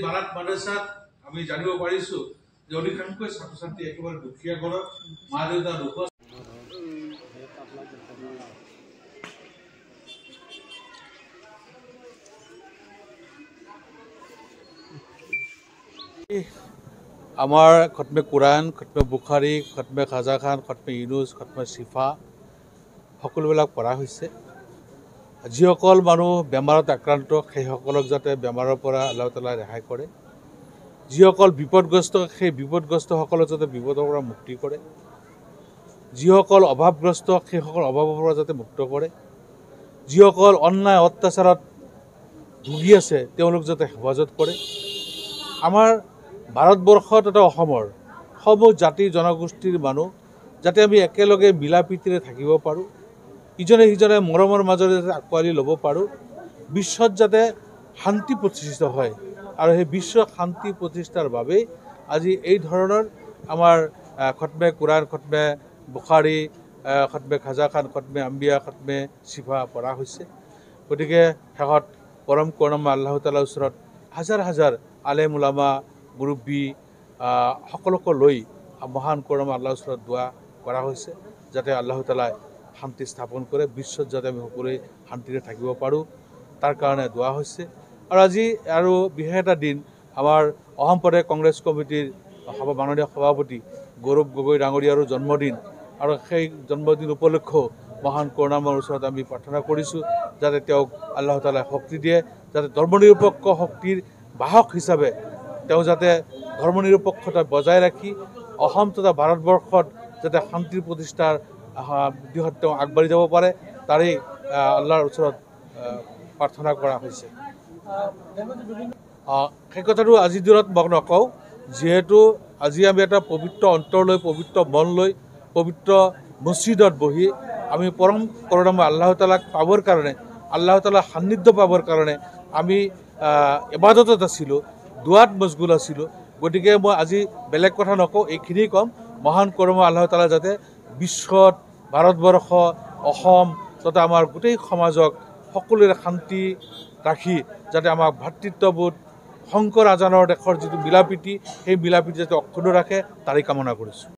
Barack মাদ্ৰাসাত আমি জানিব পাৰিছো যে অধিকাংশ ছাত্ৰ ছাত্ৰী একেবাৰে দুখীয়া ঘৰৰ মা দেউতা দুখ। আমাৰ খতমে কুৰাণ, খতমে বুখাৰী, খতমে খাজা খান, খতমে ইউনুছ, খতমে শিফা সকলোবিলাক পঢ়া হৈছে। যিসকল মানুহ বেমাৰত আক্ৰান্ত সেইসকলক যাতে বেমাৰৰ পৰা আল্লাহ তাআলাই ৰেহাই কৰে, যিসকল বিপদগ্ৰস্ত সেই বিপদগ্ৰস্তসকলক যাতে বিপদৰ পৰা মুক্তি কৰে, যিসকল অভাৱগ্ৰস্ত সেইসকল অভাৱৰ পৰা যাতে মুক্ত কৰে, যিসকল অন্যায় অত্যাচাৰত ভুগি আছে তেওঁলোক যাতে হেফাজত কৰে। আমাৰ ভাৰতবৰ্ষত এটা অসমৰ সমূহ জাতি জনগোষ্ঠীৰ মানুহ যাতে আমি একেলগে মিলা প্ৰীতিৰে থাকিব পাৰোঁ, ইজনে সিজনে মৰমৰ মাজেৰে যাতে আঁকোৱালি ল'ব পাৰোঁ, বিশ্বত যাতে শান্তি প্ৰতিষ্ঠিত হয়। আৰু সেই বিশ্ব শান্তি প্ৰতিষ্ঠাৰ বাবেই আজি এই ধৰণৰ আমাৰ খতমে কুৰাণ, খতমে বুখাৰী, খতমে খাজা খান, খতমে আম্বিয়া, খতমে শিফা পঢ়া হৈছে। গতিকে শেষত পৰম কৰুণাময় আল্লাহ তাআলাৰ ওচৰত হাজাৰ হাজাৰ আলেম উলামা মুৰব্বী সকলোকে লৈ মহান কৰুণাময় আল্লাহৰ ওচৰত দোৱা কৰা হৈছে যাতে আল্লাহ তাআলাই শান্তি স্থাপন কৰে, বিশ্বত যাতে আমি সকলোৱে শান্তিৰে থাকিব পাৰোঁ তাৰ কাৰণে দোৱা হৈছে। আৰু আজি আৰু বিশেষ এটা দিন, আমাৰ অসম প্ৰদেশ কংগ্ৰেছ কমিটিৰ মাননীয় সভাপতি গৌৰৱ গগৈ ডাঙৰীয়াৰো জন্মদিন, আৰু সেই জন্মদিন উপলক্ষেও মহান কৰুণাময়ৰ ওচৰত আমি প্ৰাৰ্থনা কৰিছোঁ যাতে তেওঁক আল্লাহ তাআলাই শক্তি দিয়ে, যাতে ধৰ্মনিৰপেক্ষ শক্তিৰ বাহক হিচাপে তেওঁ যাতে ধৰ্মনিৰপেক্ষতা বজাই ৰাখি অসম তথা ভাৰতবৰ্ষত যাতে শান্তিৰ প্ৰতিষ্ঠাৰ দিশত তেওঁ আগবাঢ়ি যাব পাৰে, তাৰেই আল্লাহৰ ওচৰত প্ৰাৰ্থনা কৰা হৈছে। সেই কথাটো আজিৰ দিনত মই নকওঁ, যিহেতু আজি আমি এটা পবিত্ৰ অন্তৰ লৈ, পবিত্ৰ মন লৈ, পবিত্ৰ মছজিদত বহি আমি পৰম কৰুণাময় আল্লাহ তাআলাক পাবৰ কাৰণে, আল্লাহ তাআলাৰ সান্নিধ্য পাবৰ কাৰণে আমি ইবাদতত আছিলোঁ, দোৱাত মছগুল আছিলোঁ। গতিকে মই আজি বেলেগ কথা নকওঁ, এইখিনিয়ে ক'ম, মহান কৰুণাময় আল্লাহ তাআলা যাতে বিশ্বত ভাৰতবৰ্ষ, অসম তথা আমাৰ গোটেই সমাজক সকলোৰে শান্তি ৰাখি যাতে আমাক ভাতৃত্ববোধ শংকৰ আজানৰ দেশৰ যিটো মিলাপ্ৰীতি সেই মিলাপ্ৰীতি যাতে অক্ষুণ্ণ ৰাখে তাৰেই কামনা কৰিছোঁ।